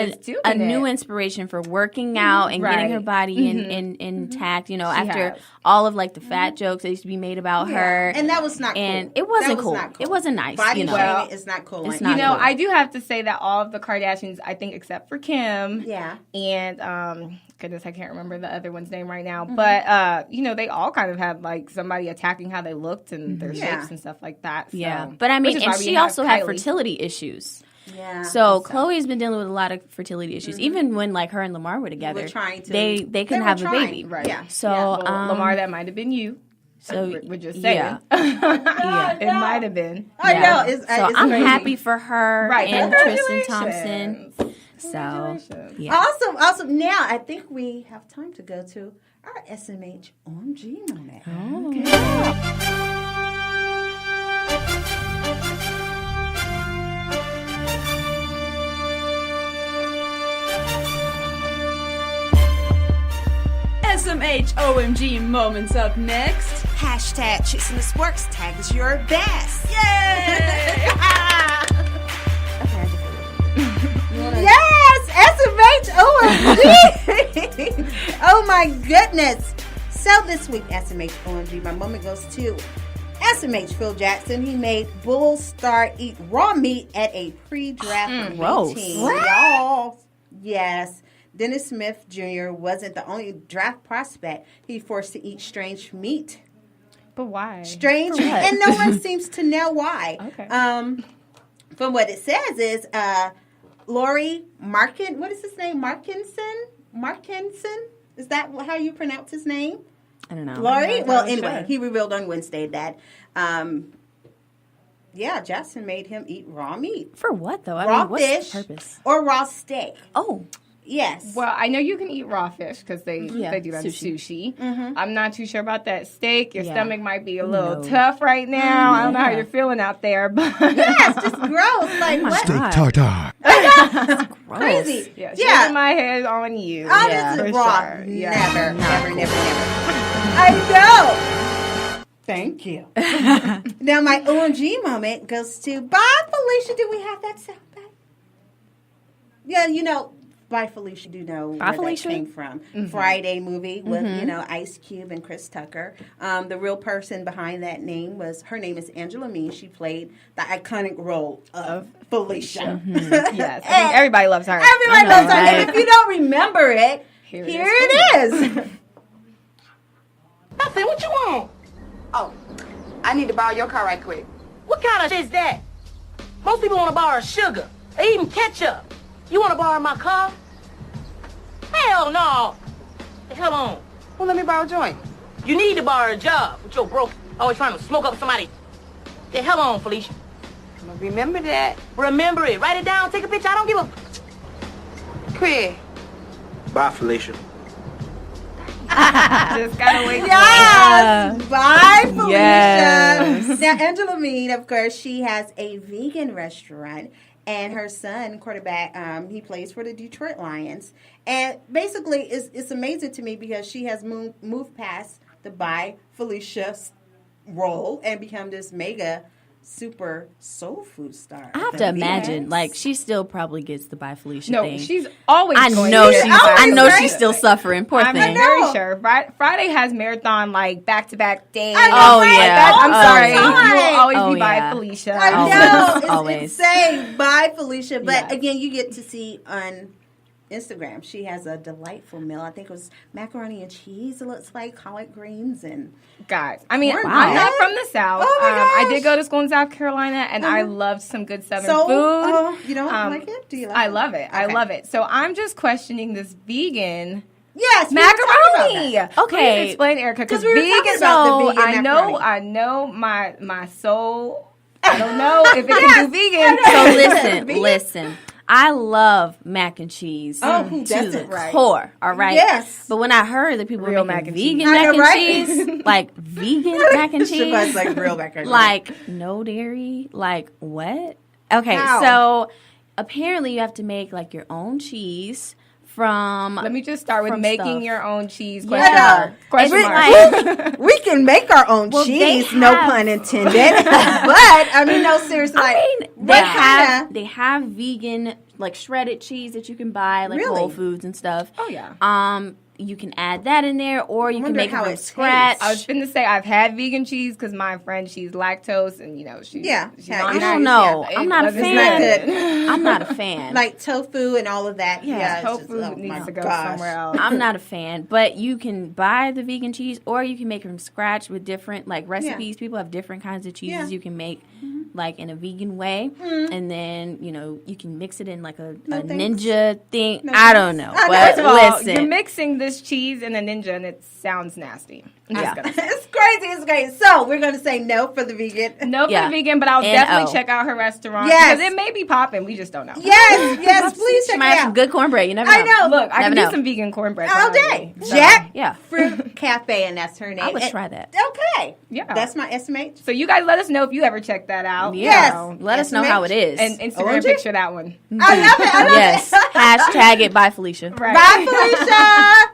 a new inspiration for working out and getting her body intact. You know, after all of like the fat jokes that used to be made about her, and that was not cool. And it wasn't cool. It wasn't nice. Body shaming is not cool. It's not cool. I do have to say that all of the Kardashians, I think, except for Kim, and goodness, I can't remember the other one's name right now, but you know, they all kind of had like somebody attacking how they looked and their shapes and stuff like that. So. Yeah, but I mean, and she also had fertility issues. Yeah. So Chloe's been dealing with a lot of fertility issues. Even when like her and Lamar were together, they couldn't have a baby. Right. Yeah. So Lamar, that might have been you. So we're just saying. It might have been. I know. It's I'm crazy. happy for her and Tristan Thompson. So Awesome. Now I think we have time to go to our SMH OMG moment. SMH OMG moments up next. Hashtag Chicks in the Sports tags your best. Yay! Yes, SMH OMG. Oh my goodness. So this week, SMH OMG, my moment goes to SMH Phil Jackson. He made Bulls star eat raw meat at a pre-draft meeting. Y'all, yes. Dennis Smith Jr. wasn't the only draft prospect he forced to eat strange meat. But why? Strange, and no one seems to know why. Okay. From what it says is, Laurie Markin. What is his name? Markinson. Is that how you pronounce his name? I don't know. Laurie. Well, anyway, he revealed on Wednesday that, Jackson made him eat raw meat. For what though? Raw what's fish the purpose? or raw steak. Oh. Yes. Well, I know you can eat raw fish because they do that in sushi. I'm not too sure about that steak. Your stomach might be a little tough right now. I don't know how you're feeling out there, but yes, just gross. Like what? Steak tartare. Crazy. Yeah, shaking my head on you. This is raw. Sure. Never. I know. Thank you. Now my OMG moment goes to Bye Felicia. Do we have that sound back? Yeah, you know. Bye Felicia, do know where Felicia? That came from. Friday movie with, Ice Cube and Chris Tucker. The real person behind that name her name is Angela Mee. She played the iconic role of Felicia. Yes, I think everybody loves her. Everybody loves her. And if you don't remember it, here it is. Nothing, what you want? Oh, I need to borrow your car right quick. What kind of shit is that? Most people want to borrow sugar or even ketchup. You want to borrow my car? Hell no. The hell on. Well, let me borrow a joint. You need to borrow a job with your broke, always trying to smoke up somebody. The hell on, Felicia. Remember that. Remember it. Write it down. Take a picture. I don't give a... Queer. Bye, Felicia. Just gotta wait. Yes. Bye, Felicia. Yes. Now, Angela Mee, of course, she has a vegan restaurant. And her son, quarterback, he plays for the Detroit Lions. And basically, it's amazing to me because she has moved past the Bye Felicia role and become this mega super soul food star. I have to imagine, like, she still probably gets the Bye Felicia thing. No, she's always I know she's still suffering. Poor thing. I'm very sure. Friday has marathon, like, back-to-back days. Oh, yeah. I'm sorry. Time. You will always be Bye Felicia. I know. Always. It's insane. Bye, Felicia. But, again, you get to see on Instagram, she has a delightful meal. I think it was macaroni and cheese, it looks like, collard greens, and... Guys, I mean, I'm not from the South. Oh my gosh. I did go to school in South Carolina, and I loved some good Southern food. You don't like it? Do you like it? I love it. Okay. I love it. So I'm just questioning this vegan... Yes, macaroni. Okay, please explain, Errica, because vegan. So I know my soul. I don't know if it can do vegan. So listen. I love mac and cheese. Oh, who to doesn't? the core, all right? Yes. But when I heard that people were Real making mac and vegan cheese. mac I and know, right? cheese, like vegan mac and cheese, Shiobhan's like real mac and cheese. like no dairy, like what? Okay, How? so apparently you have to make like your own cheese from. Let me just start with from making stuff. your own cheese. Yeah. Question mark. We can make our own Well, cheese, they no have- pun intended. But I mean, no, seriously. They have vegan like shredded cheese that you can buy like Really? Whole Foods and stuff. Oh, yeah. You can add that in there, or you can wonder make it how from it scratch. I was finna say I've had vegan cheese because my friend, she's lactose, and she's Yeah. she's Yeah. on I that. don't know. Yeah, I'm not a it's fan. not good. I'm not a fan. like tofu and all of that. Yeah, it's tofu just, oh needs my to go gosh. somewhere else. I'm not a fan, but you can buy the vegan cheese, or you can make it from scratch with different like recipes. People have different kinds of cheeses you can make, like in a vegan way, and then you can mix it in like a thanks. ninja thing. No I don't thanks. know, I know. but First of all, you're listen, mixing this cheese and a ninja, and it sounds nasty. I'm just gonna say. It's crazy. It's crazy. So we're going to say no for the vegan. No for Yeah. the vegan, but I'll N-O. definitely check out her restaurant. Yes. Because it may be popping. We just don't know. Yes, please she check might it have some out. good cornbread. You never know. I know. Look, I Never can do know. some vegan cornbread. All probably. day. So, Jack Yeah. Fruit Cafe, and that's her name. I would And- try that. Okay. Yeah. That's my SMH. So you guys let us know if you ever check that out. Yes. Let us know how it is. And Instagram OMG. picture that one. I love it. I love Yes. it. Hashtag it by Felicia. Right. Bye, Felicia.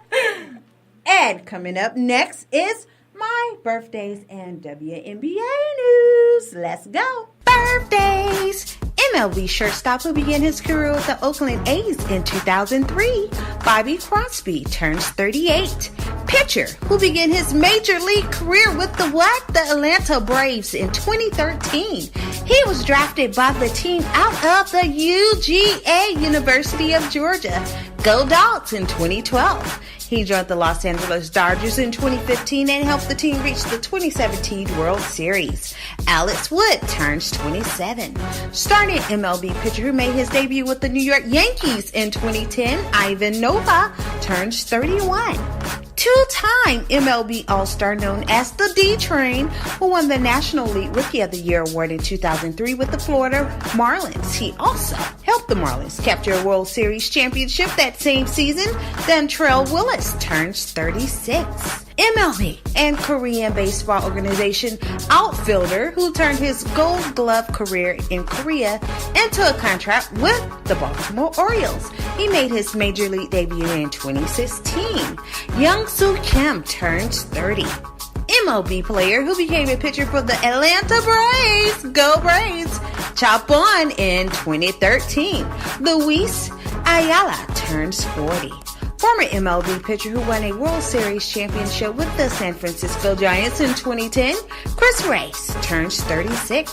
And coming up next is my birthdays and WNBA news. Let's go. Birthdays. MLB shortstop who began his career with the Oakland A's in 2003, Bobby Crosby, turns 38. Pitcher who began his major league career with the Atlanta Braves in 2013. He was drafted by the team out of the UGA, University of Georgia. Go Dogs in 2012. He joined the Los Angeles Dodgers in 2015 and helped the team reach the 2017 World Series. Alex Wood turns 27. Starting MLB pitcher who made his debut with the New York Yankees in 2010, Ivan Nova, turns 31. Two-time MLB All-Star known as the D-Train, who won the National League Rookie of the Year award in 2003 with the Florida Marlins. He also helped the Marlins capture a World Series championship that same season. Dontrell Willis turns 36. MLB and Korean baseball organization outfielder who turned his Gold Glove career in Korea into a contract with the Baltimore Orioles. He made his major league debut in 2016. Young-Soo Kim turns 30. MLB player who became a pitcher for the Atlanta Braves, go Braves, Chop On in 2013. Luis Ayala turns 40. Former MLB pitcher who won a World Series championship with the San Francisco Giants in 2010, Chris Race, turns 36.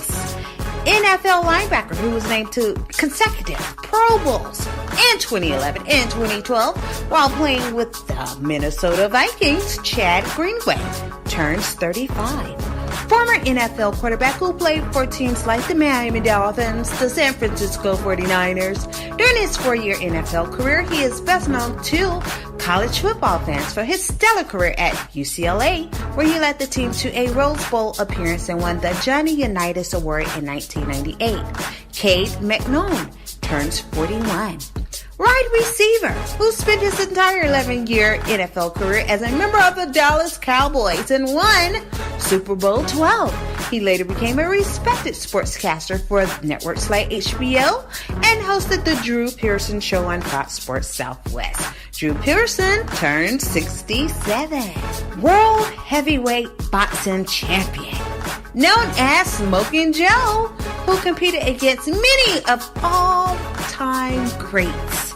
NFL linebacker who was named to consecutive Pro Bowls in 2011 and 2012 while playing with the Minnesota Vikings, Chad Greenway, turns 35. Former NFL quarterback who played for teams like the Miami Dolphins, the San Francisco 49ers. During his 4-year NFL career, he is best known to college football fans for his stellar career at UCLA, where he led the team to a Rose Bowl appearance and won the Johnny Unitas Award in 1998. Cade McNown turns 41. Wide receiver who spent his entire 11-year NFL career as a member of the Dallas Cowboys and won Super Bowl 12. He later became a respected sportscaster for networks like HBO and hosted the Drew Pearson Show on Fox Sports Southwest. Drew Pearson turned 67. World Heavyweight Boxing Champion, known as Smoking Joe, who competed against many of all-time greats.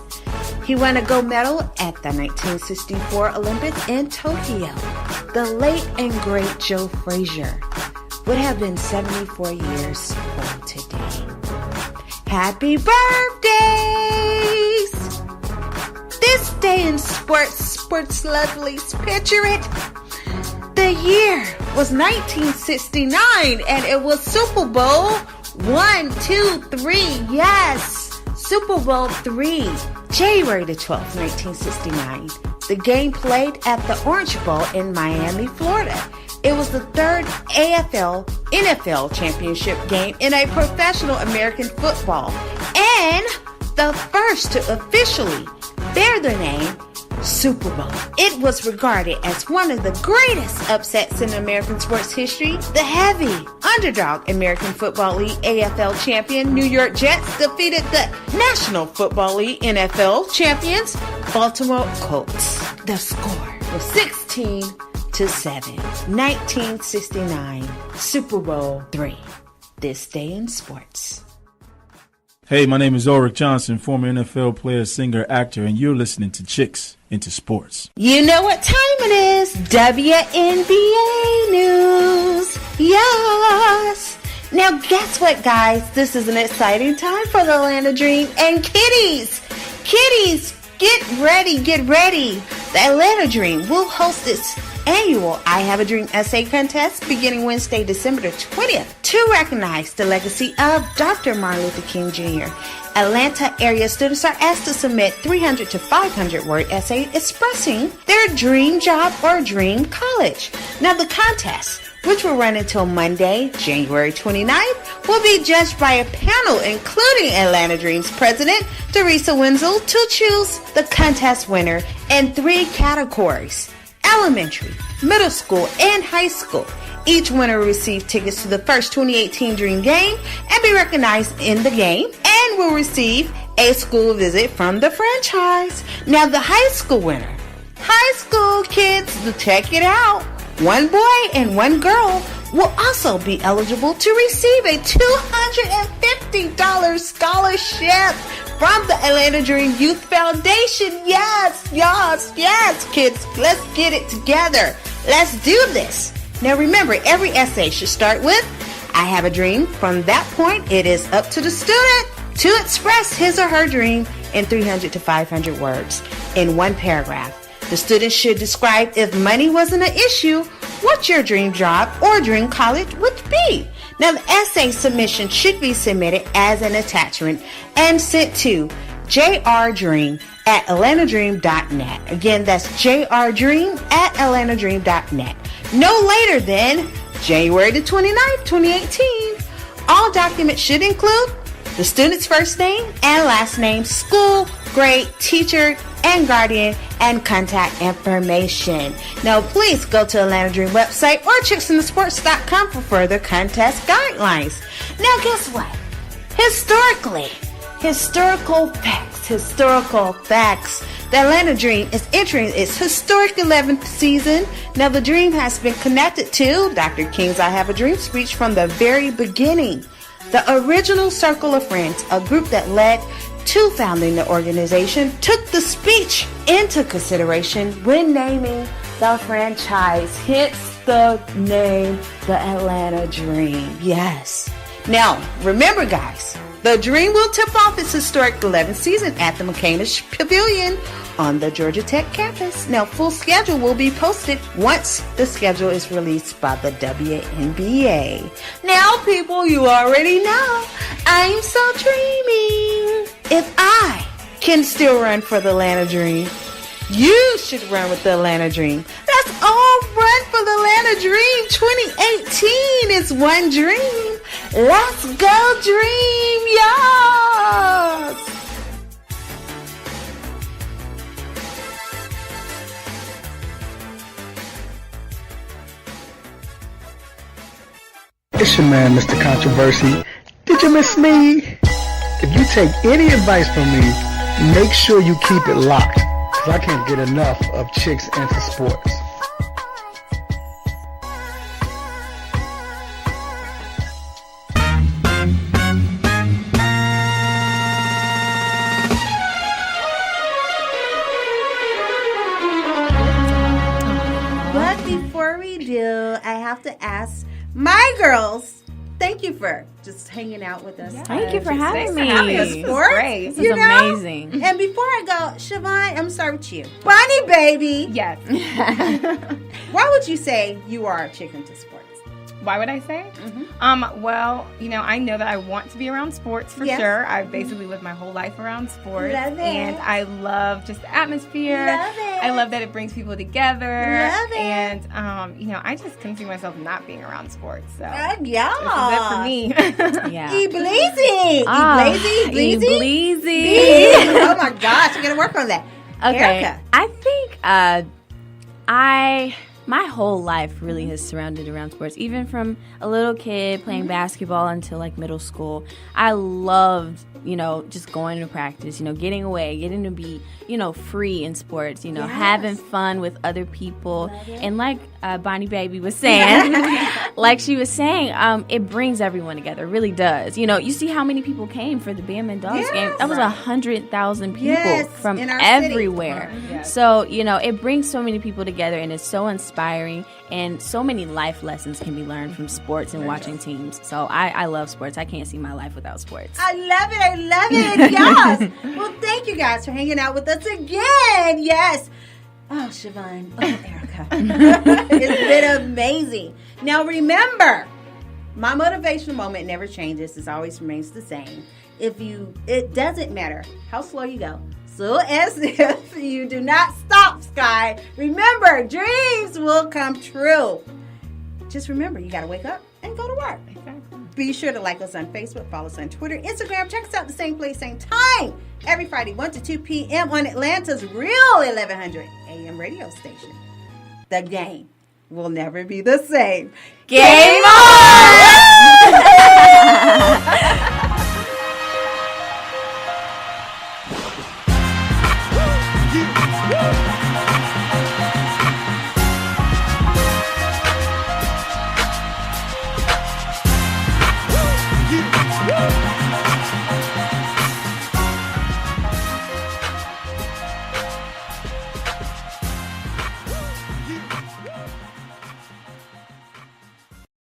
He won a gold medal at the 1964 Olympics in Tokyo. The late and great Joe Frazier would have been 74 years old today. Happy birthdays! This day in sports lovelies, picture it. The year was 1969 and it was Super Bowl 1, 2, 3, yes, Super Bowl 3, January the 12th, 1969. The game played at the Orange Bowl in Miami, Florida. It was the third NFL championship game in a professional American football and the first to officially bear the name Super Bowl. It was regarded as one of the greatest upsets in American sports history. The heavy underdog American Football League AFL champion New York Jets defeated the National Football League NFL champions Baltimore Colts. The score was 16-7. 1969 Super Bowl III. This day in sports. Hey, my name is Ulrich Johnson, former NFL player, singer, actor, and you're listening to Chicks into Sports. You know what time it is. WNBA news. Yes. Now, guess what, guys? This is an exciting time for the Atlanta Dream and Kitties. Kitties, get ready, get ready. The Atlanta Dream will host its annual I Have a Dream essay contest beginning Wednesday, December the 20th to recognize the legacy of Dr. Martin Luther King Jr. Atlanta area students are asked to submit 300 to 500 word essays expressing their dream job or dream college. Now the contest, which will run until Monday, January 29th, will be judged by a panel including Atlanta Dream's president, Teresa Wenzel, to choose the contest winner in 3 categories: elementary, middle school, and high school. Each winner will receive tickets to the first 2018 Dream Game and be recognized in the game, and will receive a school visit from the franchise. Now the high school winner. High school kids, check it out. One boy and one girl will also be eligible to receive a $250 scholarship from the Atlanta Dream Youth Foundation. Yes, kids. Let's get it together. Let's do this. Now remember, every essay should start with, I have a dream. From that point, it is up to the student to express his or her dream in 300 to 500 words in one paragraph. The student should describe, if money wasn't an issue, what your dream job or dream college would be. Now, the essay submission should be submitted as an attachment and sent to jrdream@atlantadream.net. Again, that's jrdream@atlantadream.net. No later than January the 29th, 2018. All documents should include the student's first name and last name, school, grade, teacher, and guardian, and contact information. Now, please go to Atlanta Dream website or chicksinthesports.com for further contest guidelines. Now, guess what? Historical facts. The Atlanta Dream is entering its historic 11th season. Now, the Dream has been connected to Dr. King's I Have a Dream speech from the very beginning. The original Circle of Friends, a group that led to founding the organization, took the speech into consideration when naming the franchise. Hence the name, the Atlanta Dream. Yes. Now, remember, guys, the Dream will tip off its historic 11th season at the McCamish Pavilion on the Georgia Tech campus. Now, full schedule will be posted once the schedule is released by the WNBA. Now, people, you already know, I'm so dreaming. If I can still run for the Atlanta Dream, you should run with the Atlanta Dream. Let's all run for the Atlanta Dream. 2018 is one dream. Let's go dream, yes! It's your man, Mr. Controversy. Did you miss me? If you take any advice from me, make sure you keep it locked, because I can't get enough of Chicks into Sports. But before we do, I have to ask my girls, thank you for just hanging out with us. Thank you for having me. This is great. This is amazing. And before I go, Shiobhan, I'm starting with you. Bonnie, baby. Yes. Why would you say you are a chick into sports? Why would I say? Well, I know that I want to be around sports for sure. I've basically lived my whole life around sports. Love it. And I love just the atmosphere. Love it. I love that it brings people together. Love it. And, I just couldn't see myself not being around sports. So yeah. This is it for me. Yeah. Ebleezy. Ebleezy. Oh, my gosh. You're going to work on that. Okay. Errica. I think my whole life really has surrounded around sports. Even from a little kid playing basketball until like middle school, I loved, just going to practice, getting away, getting to be, free in sports, having fun with other people. And like Bonnie Baby was saying, like she was saying, it brings everyone together. It really does. You see how many people came for the Bama and Dogs game. That was 100,000 people from everywhere. So, it brings so many people together, and it's so inspiring, and so many life lessons can be learned from sports and watching teams. So I love sports. I can't see my life without sports. I love it. Yes. Well, thank you guys for hanging out with us again. Yes. Oh, Shiobhan. Oh, Errica. It's been amazing. Now, remember, my motivational moment never changes. It always remains the same. It doesn't matter how slow you go. So as if you do not stop, Sky. Remember, dreams will come true. Just remember, you got to wake up and go to work. Be sure to like us on Facebook, follow us on Twitter, Instagram. Check us out the same place, same time. Every Friday, 1 to 2 p.m. on Atlanta's real 1100 AM radio station. The game will never be the same. Game on!